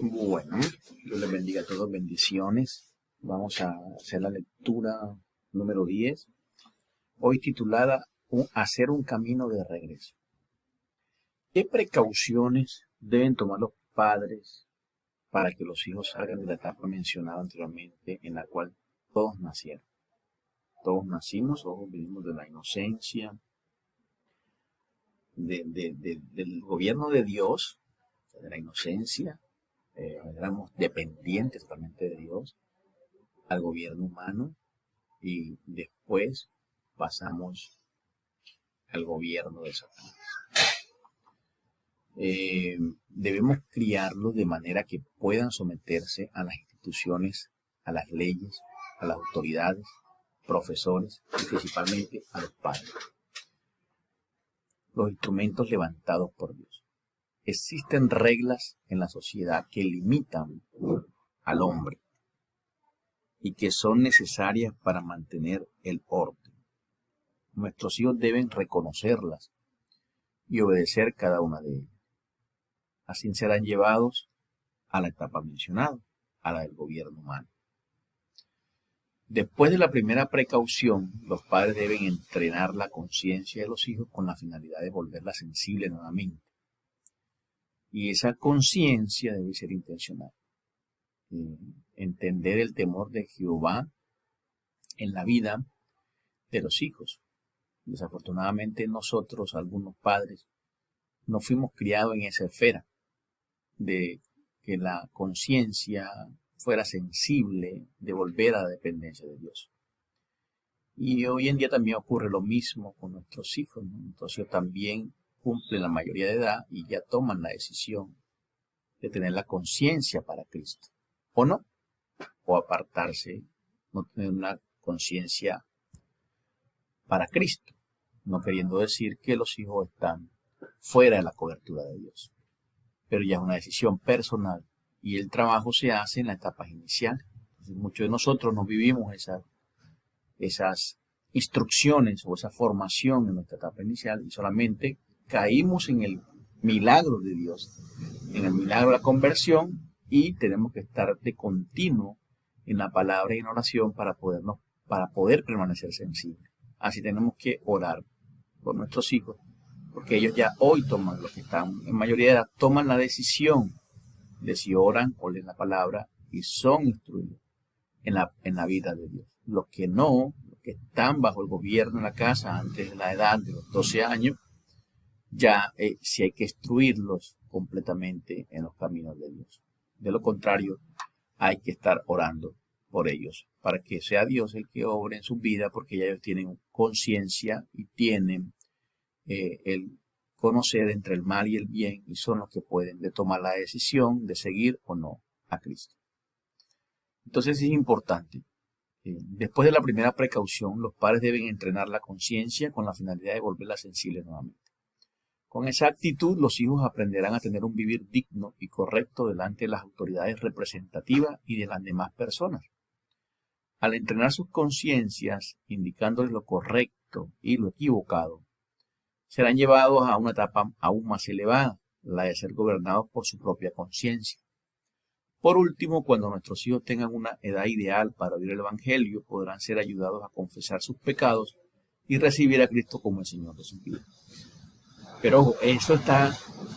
Bueno, Dios les bendiga a todos, bendiciones. Vamos a hacer la lectura número 10, hoy titulada Hacer un camino de regreso. ¿Qué precauciones deben tomar los padres para que los hijos salgan de la etapa mencionada anteriormente en la cual todos nacieron? Todos nacimos, todos vivimos de la inocencia, del gobierno de Dios, de la inocencia. Éramos dependientes totalmente de Dios, al gobierno humano, y después pasamos al gobierno de Satanás. Debemos criarlos de manera que puedan someterse a las instituciones, a las leyes, a las autoridades, profesores y principalmente a los padres, los instrumentos levantados por Dios. Existen reglas en la sociedad que limitan al hombre y que son necesarias para mantener el orden. Nuestros hijos deben reconocerlas y obedecer cada una de ellas. Así serán llevados a la etapa mencionada, a la del gobierno humano. Después de la primera precaución, los padres deben entrenar la conciencia de los hijos con la finalidad de volverla sensible nuevamente. Y esa conciencia debe ser intencional. Entender el temor de Jehová en la vida de los hijos. Desafortunadamente nosotros, algunos padres, no fuimos criados en esa esfera de que la conciencia fuera sensible, de volver a la dependencia de Dios. Y hoy en día también ocurre lo mismo con nuestros hijos, ¿no? Entonces también cumplen la mayoría de edad y ya toman la decisión de tener la conciencia para Cristo, o no, o apartarse, no tener una conciencia para Cristo, no queriendo decir que los hijos están fuera de la cobertura de Dios, pero ya es una decisión personal y el trabajo se hace en las etapas iniciales. Entonces, muchos de nosotros no vivimos esas instrucciones o esa formación en nuestra etapa inicial y solamente caímos en el milagro de Dios, en el milagro de la conversión, y tenemos que estar de continuo en la palabra y en oración para poder permanecer sensibles. Así tenemos que orar por nuestros hijos, porque ellos ya hoy toman, los que están en mayoría de edad, toman la decisión de si oran o leen la palabra y son instruidos en la vida de Dios. Los que no, los que están bajo el gobierno en la casa antes de la edad de los 12 años, ya sí hay que instruirlos completamente en los caminos de Dios. De lo contrario, hay que estar orando por ellos, para que sea Dios el que obre en su vida, porque ya ellos tienen conciencia y tienen el conocer entre el mal y el bien, y son los que pueden tomar la decisión de seguir o no a Cristo. Entonces es importante. Después de la primera precaución, los padres deben entrenar la conciencia con la finalidad de volverla sensible nuevamente. Con esa actitud, los hijos aprenderán a tener un vivir digno y correcto delante de las autoridades representativas y de las demás personas. Al entrenar sus conciencias, indicándoles lo correcto y lo equivocado, serán llevados a una etapa aún más elevada, la de ser gobernados por su propia conciencia. Por último, cuando nuestros hijos tengan una edad ideal para oír el Evangelio, podrán ser ayudados a confesar sus pecados y recibir a Cristo como el Señor de su vida. Pero ojo,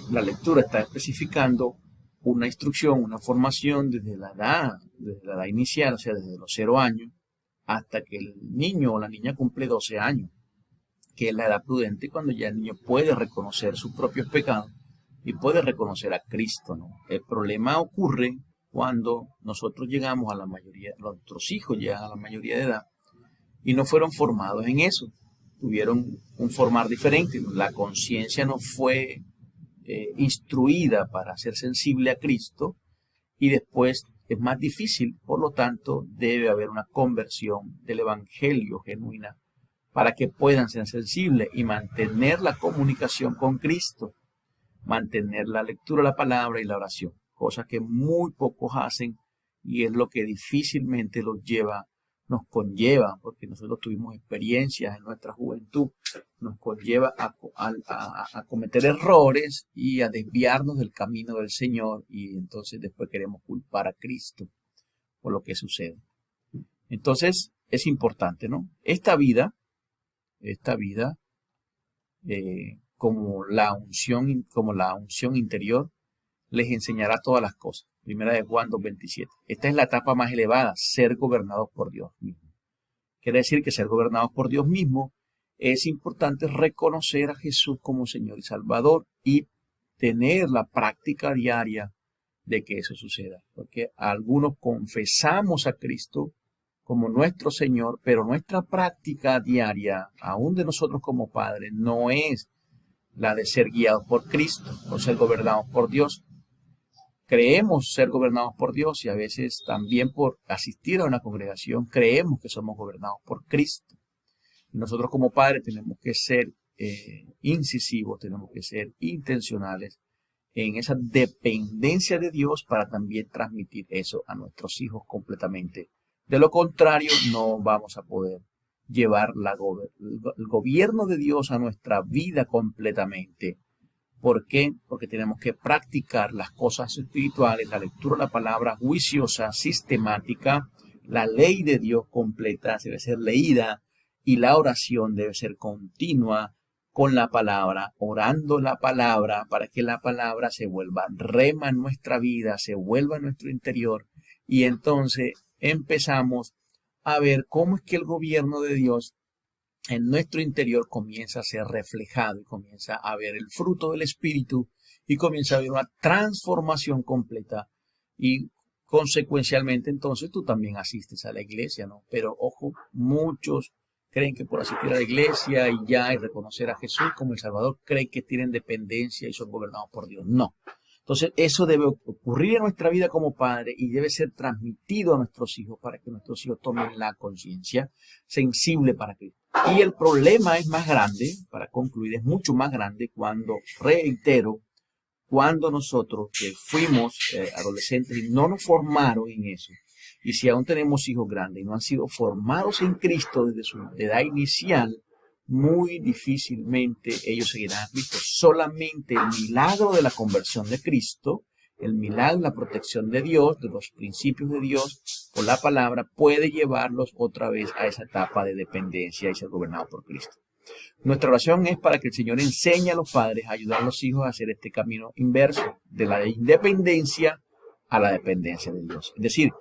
la lectura está especificando una instrucción, una formación desde la edad inicial, o sea, desde los 0 años, hasta que el niño o la niña cumple 12 años, que es la edad prudente cuando ya el niño puede reconocer sus propios pecados y puede reconocer a Cristo, ¿no? El problema ocurre cuando nosotros llegamos a la mayoría, nuestros hijos llegan a la mayoría de edad y no fueron formados en eso. Tuvieron un formar diferente, la conciencia no fue instruida para ser sensible a Cristo y después es más difícil, por lo tanto debe haber una conversión del Evangelio genuina para que puedan ser sensibles y mantener la comunicación con Cristo, mantener la lectura de la palabra y la oración, cosa que muy pocos hacen y es lo que difícilmente los lleva nos conlleva, porque nosotros tuvimos experiencias en nuestra juventud, nos conlleva a cometer errores y a desviarnos del camino del Señor, y entonces después queremos culpar a Cristo por lo que sucede. Entonces es importante, ¿no? Esta vida, como la unción interior, les enseñará todas las cosas. Primera de Juan 2:27. Esta es la etapa más elevada, ser gobernados por Dios mismo. Quiere decir que ser gobernados por Dios mismo es importante reconocer a Jesús como Señor y Salvador y tener la práctica diaria de que eso suceda. Porque algunos confesamos a Cristo como nuestro Señor, pero nuestra práctica diaria, aún de nosotros como padres, no es la de ser guiados por Cristo o ser gobernados por Dios. Creemos ser gobernados por Dios y a veces también por asistir a una congregación creemos que somos gobernados por Cristo. Y nosotros como padres tenemos que ser incisivos, tenemos que ser intencionales en esa dependencia de Dios para también transmitir eso a nuestros hijos completamente. De lo contrario, no vamos a poder llevar el gobierno de Dios a nuestra vida completamente. ¿Por qué? Porque tenemos que practicar las cosas espirituales, la lectura de la palabra juiciosa, sistemática, la ley de Dios completa debe ser leída y la oración debe ser continua con la palabra, orando la palabra para que la palabra se vuelva rema en nuestra vida, se vuelva en nuestro interior y entonces empezamos a ver cómo es que el gobierno de Dios en nuestro interior comienza a ser reflejado y comienza a ver el fruto del Espíritu y comienza a haber una transformación completa y consecuencialmente entonces tú también asistes a la iglesia, ¿no? Pero ojo, muchos creen que por asistir a la iglesia y ya y reconocer a Jesús como el Salvador, creen que tienen dependencia y son gobernados por Dios. No. Entonces eso debe ocurrir en nuestra vida como padre y debe ser transmitido a nuestros hijos para que nuestros hijos tomen la conciencia sensible para Cristo. Y el problema es más grande, para concluir, es mucho más grande cuando, reitero, cuando nosotros que fuimos adolescentes y no nos formaron en eso, y si aún tenemos hijos grandes y no han sido formados en Cristo desde su edad inicial, muy difícilmente ellos seguirán a Cristo. Solamente el milagro de la conversión de Cristo, el milagro de la protección de Dios, de los principios de Dios, por la palabra, puede llevarlos otra vez a esa etapa de dependencia y ser gobernados por Cristo. Nuestra oración es para que el Señor enseñe a los padres a ayudar a los hijos a hacer este camino inverso, de la independencia a la dependencia de Dios. Es decir,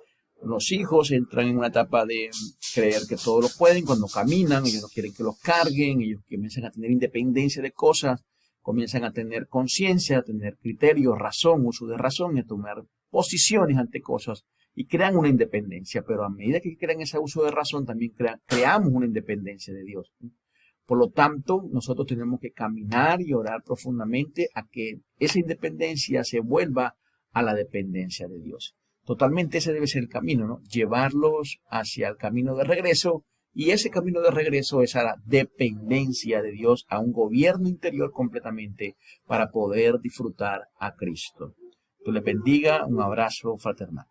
los hijos entran en una etapa de creer que todo lo pueden cuando caminan, ellos no quieren que los carguen, ellos comienzan a tener independencia de cosas, comienzan a tener conciencia, a tener criterio, razón, uso de razón, y a tomar posiciones ante cosas y crean una independencia, pero a medida que crean ese uso de razón también creamos una independencia de Dios. Por lo tanto, nosotros tenemos que caminar y orar profundamente a que esa independencia se vuelva a la dependencia de Dios. Totalmente ese debe ser el camino, ¿no? Llevarlos hacia el camino de regreso y ese camino de regreso es a la dependencia de Dios, a un gobierno interior completamente para poder disfrutar a Cristo. Dios les bendiga, un abrazo fraternal.